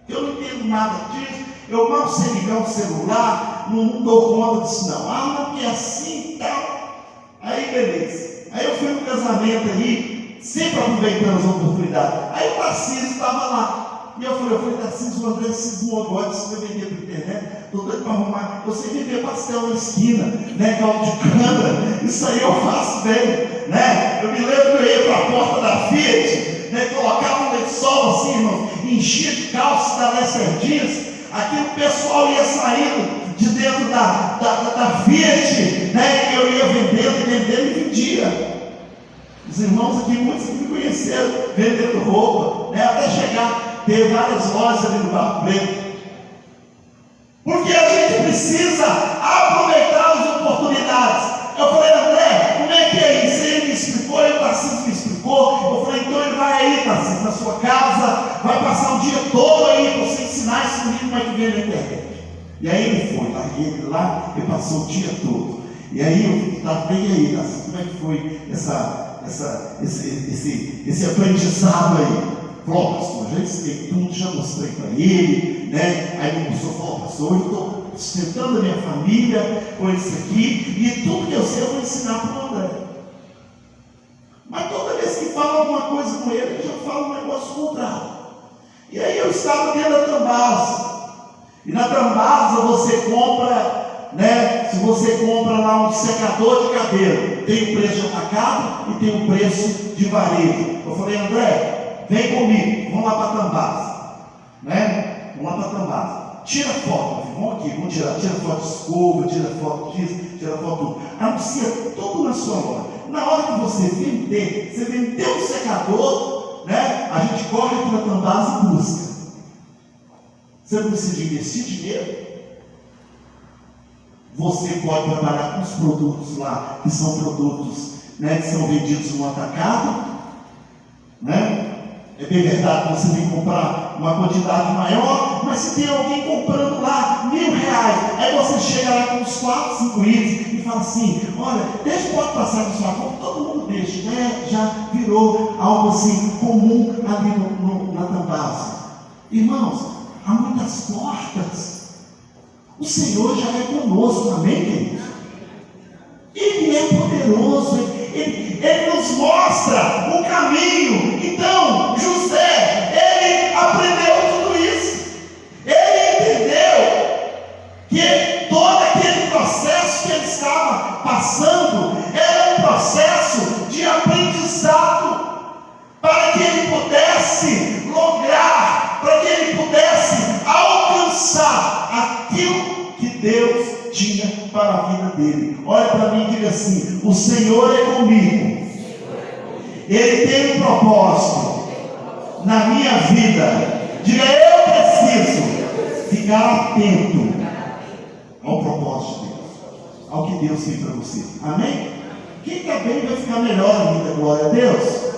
Eu não entendo nada disso. Eu mal sei ligar um celular, não dou conta disso, não. Não, porque é assim e tal. Aí, beleza. Aí eu fui no casamento aí, sempre aproveitando as oportunidades. Aí o Tarcísio estava lá. E eu falei: Tarcísio, o André cismou agora, você vai vender pela internet. Estou doido para arrumar. Eu sei vender pastel na esquina, né? Caldo de cana. Isso aí eu faço bem, né? Eu me lembro que eu ia para a porta da Fiat, né? Colocava um lençol assim, irmão, enchia de calças da Lesser Jeans. Aqui o pessoal ia saindo de dentro da Fiat, né? E eu ia vendendo e vendia. Os irmãos aqui, muitos que me conheceram vendendo roupa, né? Até chegar ter várias lojas ali no Barro Preto. Porque a gente precisa aproveitar as oportunidades. Eu falei, André, como é que é isso? Ele me explicou, e o Tarcísio me explicou. Eu falei, então ele vai aí, Tarcísio, na sua casa, vai passar o dia todo aí para você ensinar esse menino como é que vem na internet. E aí ele foi, larguei ele lá, ele passou o dia todo. E aí eu estava bem aí, Tarcísio, como é que foi esse aprendizado aí? Falou, pastor, já ensinei tudo, já mostrei para ele, né? Aí ele começou a falar, pastor, eu estou sustentando a minha família com isso aqui, e tudo que eu sei eu vou ensinar para o André. Mas toda vez que fala alguma coisa com ele, ele já fala um negócio contrário. E aí eu estava dentro da Tambasa, e na Tambasa você compra, né? Se você compra lá um secador de cabelo, tem o preço de atacado e tem o preço de varejo. Eu falei, André, vem comigo, vamos lá para a Tambasa, né? Vamos lá para a Tambasa. Tira foto, vamos aqui, vamos tira foto de escova, tira foto disso, tira foto tudo. Anuncia tudo na sua loja. Na hora que você vendeu o secador, né? A gente corre para a Tambasa e busca. Você não precisa investir dinheiro. Você pode trabalhar com os produtos lá, que são produtos, né, que são vendidos no atacado, né? É bem verdade que você tem que comprar uma quantidade maior, mas se tem alguém comprando lá R$1.000, aí você chega lá com uns 4, 5 itens e fala assim, olha, pode passar na sua conta, todo mundo deixa, né? Já virou algo assim comum ali na Tambasa. Irmãos, há muitas portas. O Senhor já é conosco, amém, queridos? Ele é poderoso, ele nos mostra o caminho. Então, José, ele aprendeu tudo isso. Ele entendeu que todo aquele processo que ele estava passando era um processo de aprendizado, para que ele pudesse lograr, para que ele pudesse alcançar aquilo que Deus tinha para a vida dele. Olha para mim e diga assim: o Senhor é comigo, Ele tem um propósito na minha vida. Diga, eu preciso ficar atento ao propósito de Deus, ao que Deus tem para você. Amém? Quem está bem vai ficar melhor ainda, glória a Deus.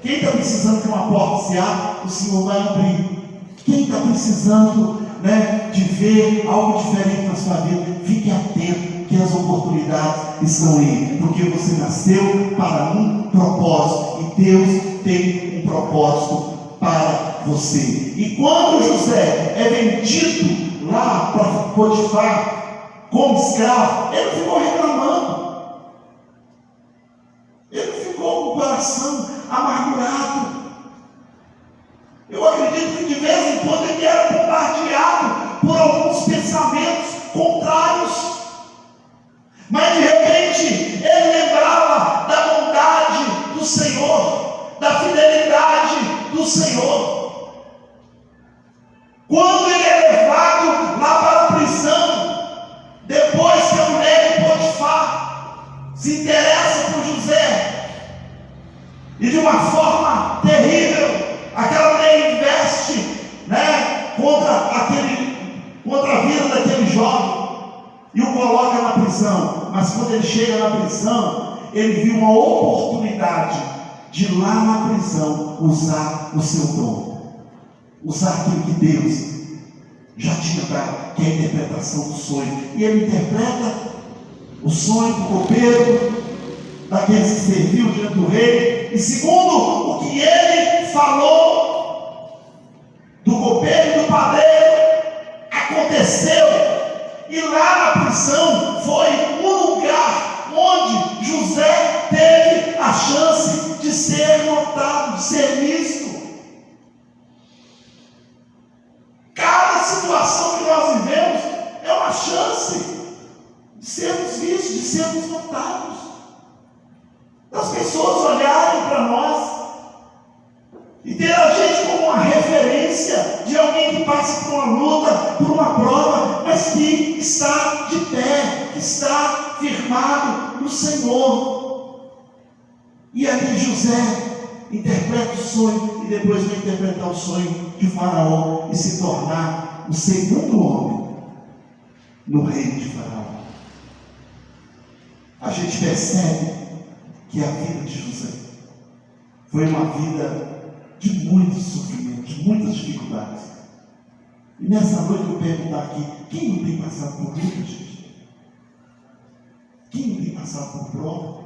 Quem está precisando que uma porta se abra, o Senhor vai abrir. Quem está precisando, né, de ver algo diferente na sua vida, fique atento que as oportunidades estão aí, porque você nasceu para um propósito e Deus tem um propósito para você. E quando José é vendido lá para Potifar como escravo, ele ficou reclamando, ele ficou com o coração amargurado. Eu acredito que de vez em quando ele era bombardeado por alguns pensamentos contrários, mas de repente ele lembrava da bondade do Senhor, da fidelidade do Senhor. Quando ele é levado lá para a prisão, depois que a mulher de Potifar se interessa por José, e de uma forma terrível, aquela mulher investe, né, contra a vida daquele jovem e o coloca na prisão. Mas quando ele chega na prisão, ele viu uma oportunidade de lá na prisão usar o seu dom, usar aquilo que Deus já tinha dado, que é a interpretação do sonho. E ele interpreta o sonho do copeiro, daqueles que serviu diante do rei, e segundo o que ele falou do copeiro e do padeiro, aconteceu. E lá na prisão foi um lugar onde José teve a chance de ser notado, de ser visto. Cada situação que nós vivemos é uma chance de sermos vistos, de sermos notados, das pessoas olharem para nós e ter a gente como uma referência de alguém que passa por uma luta, por uma prova, mas que está de pé, que está firmado no Senhor. E ali José interpreta o sonho e depois vai interpretar o sonho de Faraó e se tornar o segundo homem no reino de Faraó. A gente percebe que a vida de José foi uma vida de muito sofrimento, de muitas dificuldades. E nessa noite eu perguntar aqui, quem não tem passado por luta, gente? Quem não tem passado por prova?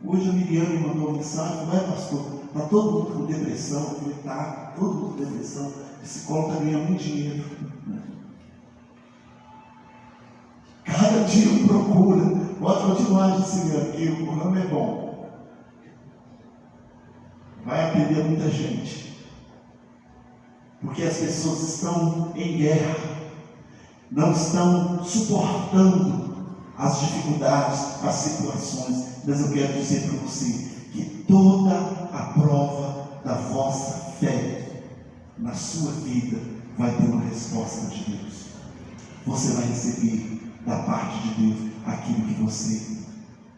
Hoje a Miriam me mandou uma mensagem, vai pastor, está todo mundo com depressão. Eu falei, tá, todo mundo com depressão, psicólogo está ganhando muito dinheiro. Cada dia eu procuro, pode continuar dizendo aqui, o programa é bom. Vai atender muita gente. Porque as pessoas estão em guerra, não estão suportando as dificuldades, as situações. Mas eu quero dizer para você que toda a prova da vossa fé na sua vida vai ter uma resposta de Deus. Você vai receber da parte de Deus aquilo que você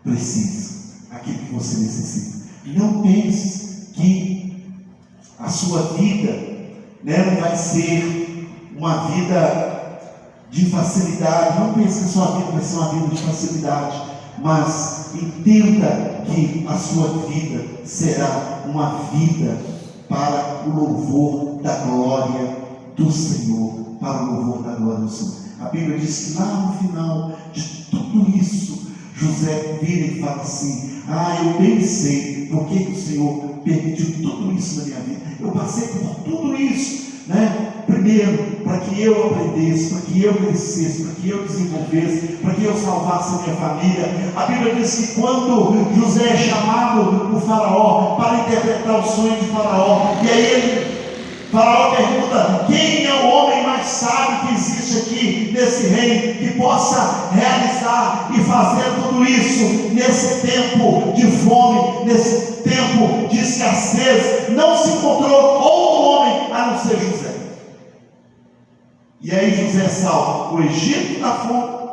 precisa, aquilo que você necessita. Não pense que a sua vida não vai ser uma vida de facilidade. Não pense que a sua vida vai ser uma vida de facilidade, mas entenda que a sua vida será uma vida para o louvor da glória do Senhor, para o louvor da glória do Senhor. A Bíblia diz que lá no final de tudo isso, José vira e fala assim: eu bem sei por que o Senhor permitiu tudo isso na minha vida. Eu passei por tudo isso, primeiro, para que eu aprendesse, para que eu crescesse, para que eu desenvolvesse, para que eu salvasse a minha família. A Bíblia diz que quando José é chamado por Faraó para interpretar o sonho de Faraó, e aí Faraó pergunta: quem é o homem mais sábio que existe aqui nesse reino, que possa realizar e fazer tudo isso nesse tempo de fome, nesse tempo de escassez? Não se encontrou outro homem a não ser José. E aí José salva o Egito da fome,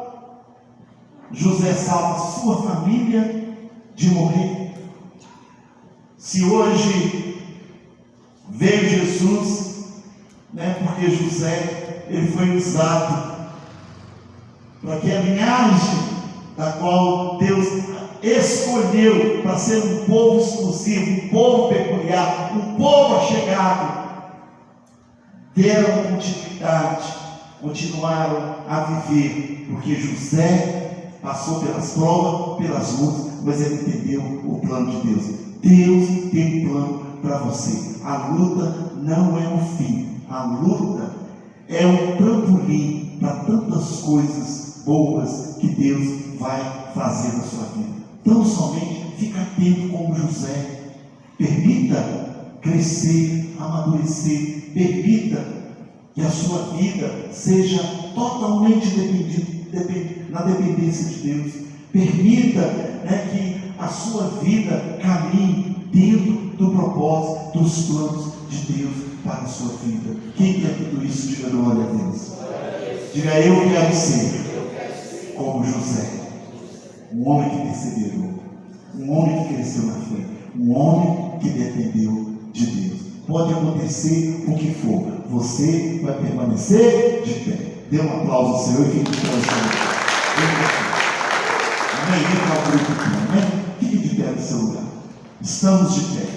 José salva sua família de morrer. Se hoje veio Jesus, porque José, ele foi usado para que a linhagem da qual Deus escolheu para ser um povo exclusivo, um povo peculiar, um povo achegado, deram continuidade, continuaram a viver, porque José passou pelas provas, pelas lutas, mas ele entendeu o plano de Deus. Deus tem um plano para você. A luta não é um fim, a luta é um trampolim para tantas coisas boas que Deus vai fazer na sua vida. Tão somente fica atento como José. Permita crescer, amadurecer, permita que a sua vida seja totalmente na dependência de Deus. Permita que a sua vida caminhe dentro do propósito, dos planos de Deus para a sua vida. Quem quer tudo isso, diga glória a Deus. Diga: eu quero ser como José, um homem que perseverou, um homem que cresceu na fé, um homem que dependeu de Deus. Pode acontecer o que for, você vai permanecer de pé. Dê um aplauso ao Senhor e fique de pé. Amém? Fique de pé no seu lugar. Estamos de pé.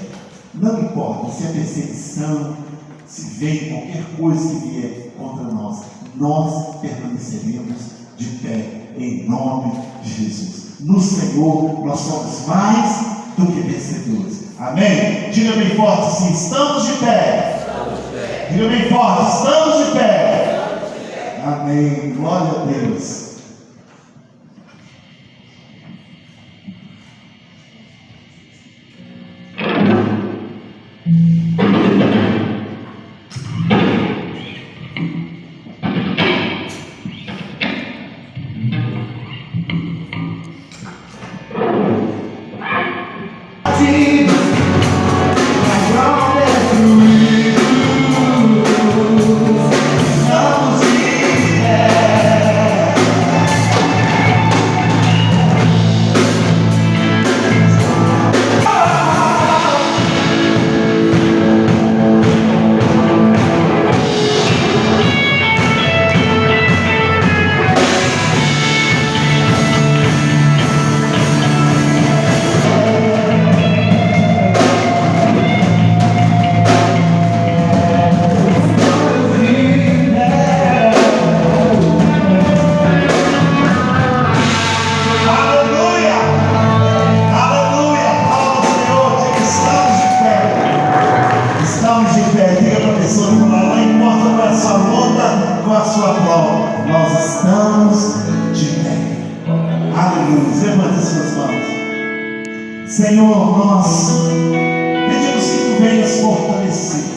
Não importa se é perseguição, se vem qualquer coisa que vier contra nós, nós permaneceremos de pé em nome de Jesus. No Senhor nós somos mais do que vencedores. Amém? Diga bem forte assim: estamos de pé. Estamos de pé. Diga bem forte: estamos de pé. Estamos de pé. Amém. Glória a Deus. estamos de pé. Aleluia. Levante suas mãos. Senhor, nós pedimos que tu venhas fortalecer